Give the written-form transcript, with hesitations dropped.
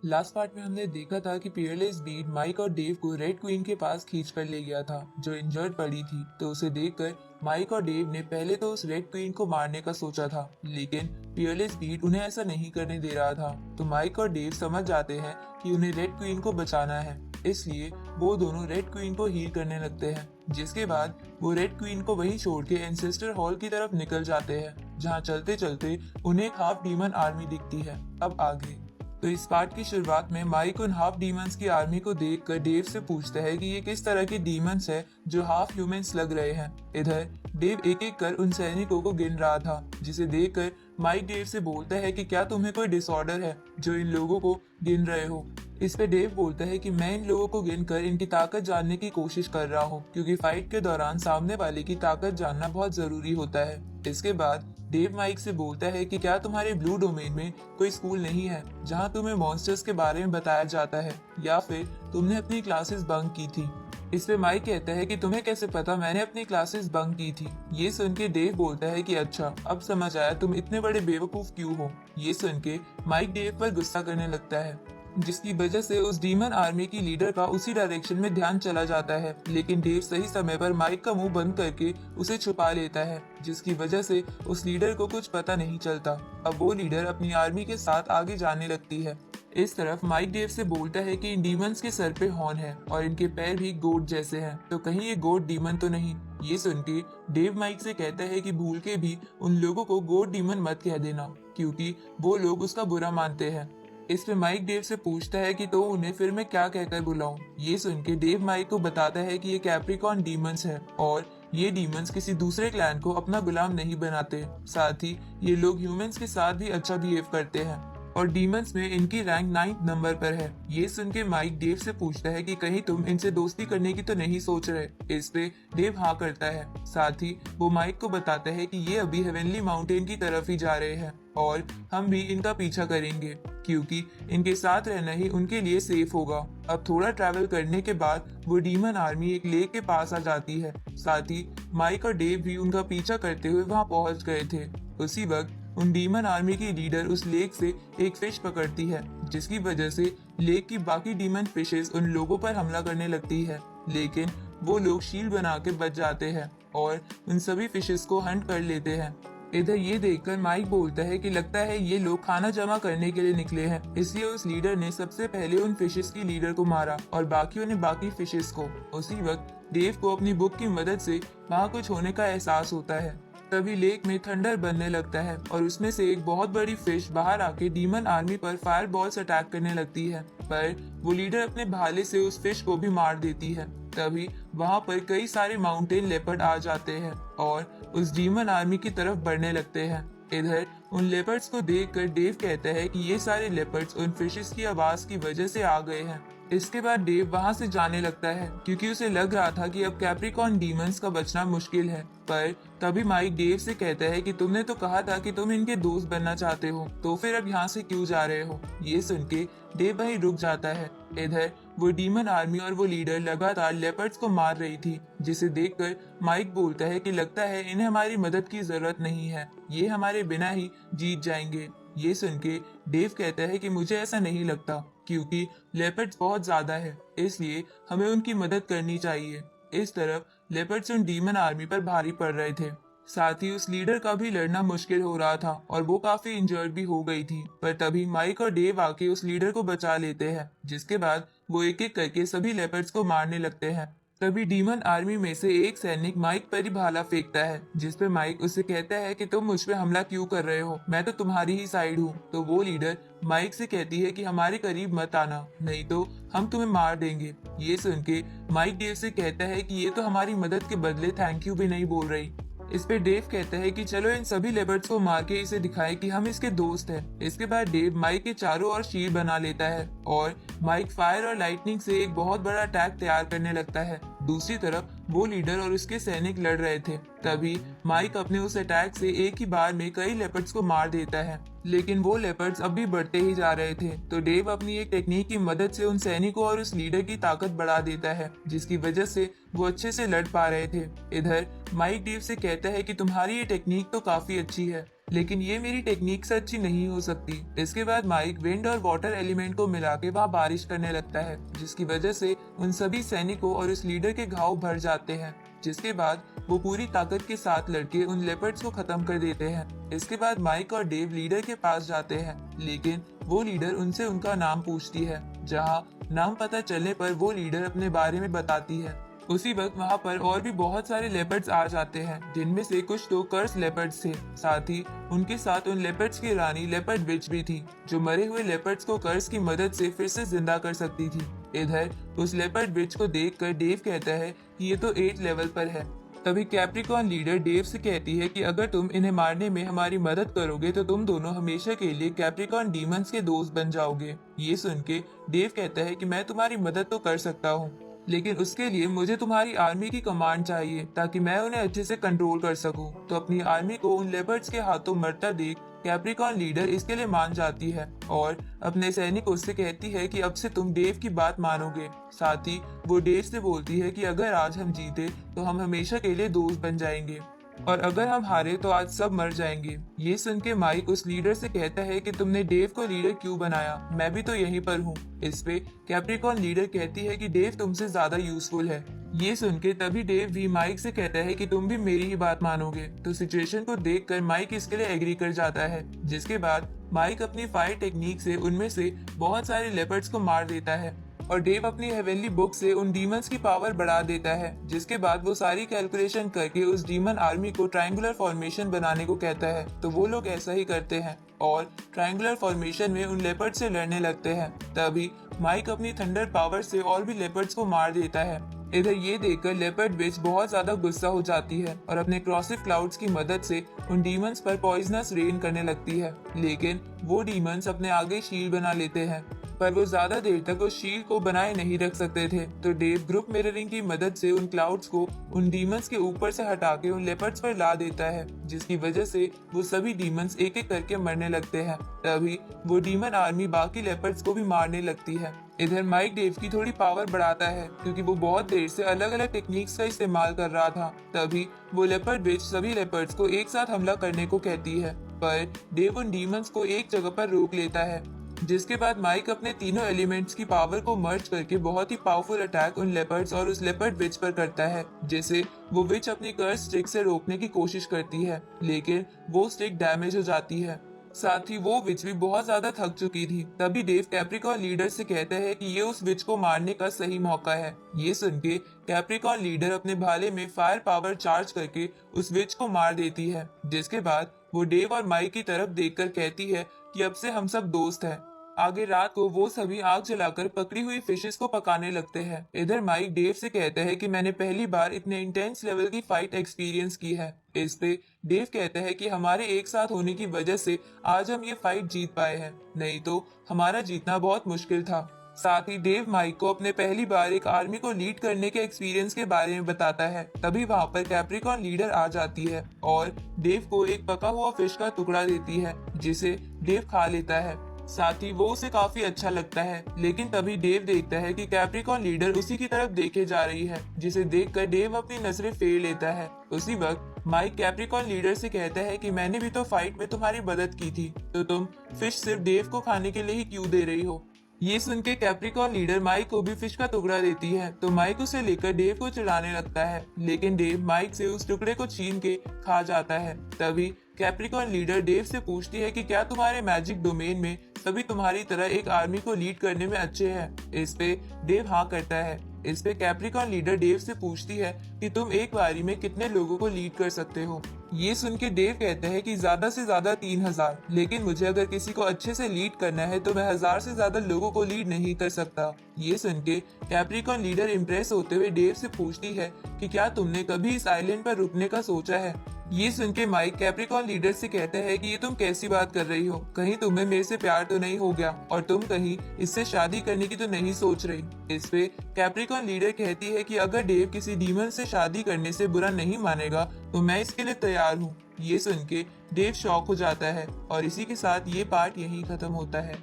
Last part में हमने देखा था कि पीयरलेस बीट माइक और डेव को रेड क्वीन के पास खींच कर ले गया था जो इंजर्ड पड़ी थी। तो उसे देखकर माइक और डेव ने पहले तो उस रेड क्वीन को मारने का सोचा था, लेकिन पीयरलेस बीट उन्हें ऐसा नहीं करने दे रहा था। तो माइक और डेव समझ जाते हैं कि उन्हें रेड क्वीन को बचाना है, इसलिए वो दोनों रेड क्वीन को हील करने लगते हैं। जिसके बाद वो रेड क्वीन को वहीं छोड़ के एंसेस्टर हॉल की तरफ निकल जाते हैं, जहाँ चलते चलते उन्हें एक हाफ डीमन आर्मी दिखती है। अब आगे तो इस पार्ट की शुरुआत में माइक उन हाफ डीमंस की आर्मी को देखकर डेव से पूछता है कि ये किस तरह के डीमंस है जो हाफ ह्यूमंस लग रहे हैं। इधर डेव एक एक कर उन सैनिकों को गिन रहा था, जिसे देखकर माइक डेव से बोलता है कि क्या तुम्हें कोई डिसऑर्डर है जो इन लोगों को गिन रहे हो। इस पे डेव बोलता है कि मैं इन लोगों को गिनकर इनकी ताकत जानने की कोशिश कर रहा हूँ, क्योंकि फाइट के दौरान सामने वाले की ताकत जानना बहुत जरूरी होता है। इसके बाद डेव माइक से बोलता है कि क्या तुम्हारे ब्लू डोमेन में कोई स्कूल नहीं है जहाँ तुम्हें मॉन्स्टर्स के बारे में बताया जाता है, या फिर तुमने अपनी क्लासेस बंक की थी। इस पे माइक कहता है कि तुम्हें कैसे पता मैंने अपनी क्लासेस बंक की थी। ये सुन के डेव बोलता है कि अच्छा, अब समझ आया तुम इतने बड़े बेवकूफ क्यों हो। ये सुन के माइक डेव पर गुस्सा करने लगता है, जिसकी वजह से उस डीमन आर्मी की लीडर का उसी डायरेक्शन में ध्यान चला जाता है। लेकिन डेव सही समय पर माइक का मुंह बंद करके उसे छुपा लेता है, जिसकी वजह से उस लीडर को कुछ पता नहीं चलता। अब वो लीडर अपनी आर्मी के साथ आगे जाने लगती है। इस तरफ माइक डेव से बोलता है कि इन डीमंस के सर पे हॉर्न है और इनके पैर भी गोट जैसे हैं, तो कहीं ये गोट डीमन तो नहीं। ये सुन के डेव माइक से कहता है कि भूल के भी उन लोगों को गोट डीमन मत कह देना, क्योंकि वो लोग उसका बुरा मानते हैं। इस पे माइक डेव से पूछता है कि तो उन्हें फिर मैं क्या कहकर बुलाऊं। ये सुन के डेव माइक को बताता है कि ये कैप्रिकॉन डीमंस है और ये डीमंस किसी दूसरे क्लैन को अपना गुलाम नहीं बनाते। साथ ही ये लोग ह्यूमंस के साथ भी अच्छा बिहेव करते हैं और डीमंस में इनकी रैंक 9th नंबर पर है। ये सुन के माइक डेव से पूछता है कि कहीं तुम इनसे दोस्ती करने की तो नहीं सोच रहे। इस पे डेव हाँ करता है। साथ ही वो माइक को बताता है कि ये अभी हेवनली माउंटेन की तरफ ही जा रहे हैं और हम भी इनका पीछा करेंगे, क्योंकि इनके साथ रहना ही उनके लिए सेफ होगा। अब थोड़ा ट्रैवल करने के बाद वो डीमन आर्मी एक लेक के पास आ जाती है। साथ ही माइक और डेव भी उनका पीछा करते हुए वहां पहुंच गए थे। उसी वक्त उन डीमन आर्मी की लीडर उस लेक से एक फिश पकड़ती है, जिसकी वजह से लेक की बाकी डीमन फिशेस उन लोगों पर हमला करने लगती है। लेकिन वो लोग शील्ड बना के बच जाते हैं और उन सभी फिशेस को हंट कर लेते हैं। इधर ये देखकर माइक बोलता है कि लगता है ये लोग खाना जमा करने के लिए निकले हैं, इसलिए उस लीडर ने सबसे पहले उन फिशेस की लीडर को मारा और बाकियों ने बाकी फिशेस को। उसी वक्त डेव को अपनी बुक की मदद से वहाँ कुछ होने का एहसास होता है। तभी लेक में थंडर बनने लगता है और उसमें से एक बहुत बड़ी फिश बाहर आके डीमन आर्मी पर फायर बॉल्स अटैक करने लगती है, पर वो लीडर अपने भाले से उस फिश को भी मार देती है। तभी वहां पर कई सारे माउंटेन लेपर्ड आ जाते हैं और उस डीमन आर्मी की तरफ बढ़ने लगते हैं। इधर उन लेपर्ड्स को देखकर डेव कहता है कि ये सारे लेपर्ड्स उन फिशेस की आवाज की वजह से आ गए हैं। इसके बाद डेव वहां से जाने लगता है, क्योंकि उसे लग रहा था कि अब कैप्रिकॉन डीमंस का बचना मुश्किल है। पर तभी माइक डेव से कहता है कि तुमने तो कहा था कि तुम इनके दोस्त बनना चाहते हो, तो फिर अब यहाँ से क्यों जा रहे हो। ये सुन के डेव वहीं रुक जाता है। इधर वो डीमन आर्मी और वो लीडर लगातार लेपर्ड्स को मार रही थी, जिसे देखकर माइक बोलता है कि लगता है इन्हें हमारी मदद की जरूरत नहीं है, ये हमारे बिना ही जीत जाएंगे। ये सुन के डेव कहता है कि मुझे ऐसा नहीं लगता, क्योंकि लेपर्ड्स बहुत ज्यादा है, इसलिए हमें उनकी मदद करनी चाहिए। इस तरफ लेपर्ड्स उन डीमन आर्मी पर भारी पड़ रहे थे। साथ ही उस लीडर का भी लड़ना मुश्किल हो रहा था और वो काफी इंजर्ड भी हो गई थी। पर तभी माइक और डेव आके उस लीडर को बचा लेते हैं, जिसके बाद वो एक एक करके सभी लेपर्ड्स को मारने लगते हैं। तभी डीमन आर्मी में से एक सैनिक माइक पर ही भाला फेंकता है, जिसपे माइक उसे कहता है कि तुम मुझ पे हमला क्यों कर रहे हो, मैं तो तुम्हारी ही साइड हूँ। तो वो लीडर माइक से कहती है कि हमारे करीब मत आना, नहीं तो हम तुम्हें मार देंगे। ये सुन के माइक डेव से कहता है कि ये तो हमारी मदद के बदले थैंक यू भी नहीं बोल रही। इस पे डेव कहता है कि चलो इन सभी लेपर्ड्स को मार के इसे दिखाएं कि हम इसके दोस्त हैं। इसके बाद डेव माइक के चारों ओर शील्ड बना लेता है और माइक फायर और लाइटनिंग से एक बहुत बड़ा अटैक तैयार करने लगता है। दूसरी तरफ वो लीडर और उसके सैनिक लड़ रहे थे। तभी माइक अपने उस अटैक से एक ही बार में कई लेपर्ड्स को मार देता है, लेकिन वो लेपर्ड्स अब भी बढ़ते ही जा रहे थे। तो डेव अपनी एक टेक्निक की मदद से उन सैनिकों और उस लीडर की ताकत बढ़ा देता है, जिसकी वजह से वो अच्छे से लड़ पा रहे थे। इधर माइक डेव से कहता है कि तुम्हारी ये टेक्निक तो काफी अच्छी है, लेकिन ये मेरी टेक्निक से अच्छी नहीं हो सकती। इसके बाद माइक विंड और वाटर एलिमेंट को मिला के वहाँ बारिश करने लगता है, जिसकी वजह से उन सभी सैनिकों और उस लीडर के घाव भर जाते हैं। जिसके बाद वो पूरी ताकत के साथ लड़के उन लेपर्ड्स को खत्म कर देते हैं। इसके बाद माइक और डेव लीडर के पास जाते हैं, लेकिन वो लीडर उनसे उनका नाम पूछती है, जहाँ नाम पता चलने पर वो लीडर अपने बारे में बताती है। उसी वक्त वहाँ पर और भी बहुत सारे लेपर्ड्स आ जाते हैं, जिनमें से कुछ तो कर्स लेपर्ड्स थे। साथ ही उनके साथ उन लेपर्ड्स की रानी लेपर्ड विच भी थी, जो मरे हुए लेपर्ड्स को कर्स की मदद से फिर से जिंदा कर सकती थी। इधर उस लेपर्ड विच को देखकर डेव कहता है कि ये तो 8 लेवल पर है। तभी कैप्रिकॉर्न लीडर डेव से कहती है कि अगर तुम इन्हें मारने में हमारी मदद करोगे तो तुम दोनों हमेशा के लिए कैप्रिकॉर्न डीमंस के दोस्त बन जाओगे। ये सुन के डेव कहता है कि मैं तुम्हारी मदद तो कर सकता हूँ, लेकिन उसके लिए मुझे तुम्हारी आर्मी की कमांड चाहिए ताकि मैं उन्हें अच्छे से कंट्रोल कर सकूं। तो अपनी आर्मी को उन लेपर्ड्स के हाथों मरता देख कैप्रिकॉर्न लीडर इसके लिए मान जाती है और अपने सैनिकों से कहती है कि अब से तुम डेव की बात मानोगे। साथ ही वो डेव से बोलती है कि अगर आज हम जीते तो हम हमेशा के लिए दोस्त बन जाएंगे, और अगर हम हारे तो आज सब मर जाएंगे। ये सुन के माइक उस लीडर से कहता है कि तुमने डेव को लीडर क्यों बनाया, मैं भी तो यहीं पर हूँ। इस पे कैप्रिकॉर्न लीडर कहती है कि डेव तुमसे ज्यादा यूजफुल है। ये सुन के तभी डेव भी माइक से कहता है कि तुम भी मेरी ही बात मानोगे। तो सिचुएशन को देखकर माइक इसके लिए एग्री कर जाता है, जिसके बाद माइक अपनी फायर टेक्निक से उनमें से बहुत सारे लेपर्ड्स को मार देता है और डेव अपनी हेवनली बुक से उन डीमंस की पावर बढ़ा देता है। जिसके बाद वो सारी कैलकुलेशन करके उस डीमन आर्मी को ट्रायंगुलर फॉर्मेशन बनाने को कहता है। तो वो लोग ऐसा ही करते हैं और ट्रायंगुलर फॉर्मेशन में उन लेपर्ड से लड़ने लगते हैं। तभी माइक अपनी थंडर पावर से और भी लेपर्ड्स को मार देता है। इधर ये देखकर लेपर्ड विच बहुत ज्यादा गुस्सा हो जाती है और अपने क्रॉसिव क्लाउड्स की मदद से उन डीमंस पर पॉइजनस रेन करने लगती है, लेकिन वो डीमंस अपने आगे शील्ड बना लेते हैं, पर वो ज्यादा देर तक उस शील्ड को बनाए नहीं रख सकते थे। तो डेव ग्रुप मिररिंग की मदद से उन क्लाउड्स को उन डीमंस के ऊपर से हटा के उन लेपर्ड्स पर ला देता है, जिसकी वजह से वो सभी डीमंस एक एक करके मरने लगते हैं। तभी वो डीमन आर्मी बाकी लेपर्ड्स को भी मारने लगती है। इधर माइक डेव की थोड़ी पावर बढ़ाता है, क्योंकि वो बहुत देर से अलग अलग टेक्निक्स का इस्तेमाल कर रहा था। तभी वो लेपर्ड विच सभी लेपर्ड्स को एक साथ हमला करने को कहती है, पर डेव उन डीमंस को एक जगह पर रोक लेता है। जिसके बाद माइक अपने तीनों एलिमेंट्स की पावर को मर्ज करके बहुत ही पावरफुल अटैक उन लेपर्ड्स और उस लेपर्ड विच पर करता है, जिसे वो विच अपनी कर्स स्टिक से रोकने की कोशिश करती है, लेकिन वो स्टिक डैमेज हो जाती है। साथ ही वो विच भी बहुत ज्यादा थक चुकी थी। तभी डेव कैप्रिकॉर्न लीडर से कहता है कि ये उस विच को मारने का सही मौका है। ये सुन के कैप्रिकॉर्न लीडर अपने भाले में फायर पावर चार्ज करके उस विच को मार देती है। जिसके बाद वो डेव और माइक की तरफ देखकर कहती है कि अब से हम सब दोस्त हैं। आगे रात को वो सभी आग जलाकर पकड़ी हुई फिशेस को पकाने लगते हैं। इधर माइक डेव से कहता है कि मैंने पहली बार इतने इंटेंस लेवल की फाइट एक्सपीरियंस की है। इस पे डेव कहता है कि हमारे एक साथ होने की वजह से आज हम ये फाइट जीत पाए हैं, नहीं तो हमारा जीतना बहुत मुश्किल था। साथ ही डेव माइक को अपने पहली बार एक आर्मी को लीड करने के एक्सपीरियंस के बारे में बताता है। तभी वहाँ पर कैप्रिकॉर्न लीडर आ जाती है और डेव को एक पका हुआ फिश का टुकड़ा देती है, जिसे डेव खा लेता है। साथ ही वो उसे काफी अच्छा लगता है, लेकिन तभी डेव देखता है कि कैप्रिकॉर्न लीडर उसी की तरफ देखे जा रही है, जिसे देखकर डेव अपनी नजरें फेर लेता है। उसी वक्त माइक कैप्रिकॉर्न लीडर से कहता है कि मैंने भी तो फाइट में तुम्हारी मदद की थी, तो तुम फिश सिर्फ डेव को खाने के लिए ही क्यों दे रही हो। ये सुन के कैप्रिकॉर्न लीडर माइक को भी फिश का टुकड़ा देती है, तो माइक उसे लेकर डेव को चिढ़ाने लगता है, लेकिन डेव माइक से उस टुकड़े को छीन के खा जाता है। तभी कैप्रिकॉर्न लीडर डेव से पूछती है कि क्या तुम्हारे मैजिक डोमेन में सभी तुम्हारी तरह एक आर्मी को लीड करने में अच्छे हैं। इस पे डेव हाँ करता है। इस पे कैप्रिकॉर्न लीडर डेव से पूछती है कि तुम एक बारी में कितने लोगों को लीड कर सकते हो। ये सुन के डेव कहते हैं कि ज्यादा से ज्यादा 3000, लेकिन मुझे अगर किसी को अच्छे से लीड करना है तो मैं 1000 से ज्यादा लोगों को लीड नहीं कर सकता। ये सुन के कैप्रिकॉर्न लीडर इम्प्रेस होते हुए डेव से पूछती है कि क्या तुमने कभी इस आइलैंड पर रुकने का सोचा है। ये सुन के माइक कैप्रिकॉर्न लीडर से कहता है कि ये तुम कैसी बात कर रही हो, कहीं तुम्हें मेरे से प्यार तो नहीं हो गया और तुम कहीं इससे शादी करने की तो नहीं सोच रही। इस पे कैप्रिकॉर्न लीडर कहती है कि अगर डेव किसी डीमन से शादी करने से बुरा नहीं मानेगा तो मैं इसके लिए तैयार हूँ। ये सुन के डेव शॉक हो जाता है और इसी के साथ ये पार्ट यहीं खत्म होता है।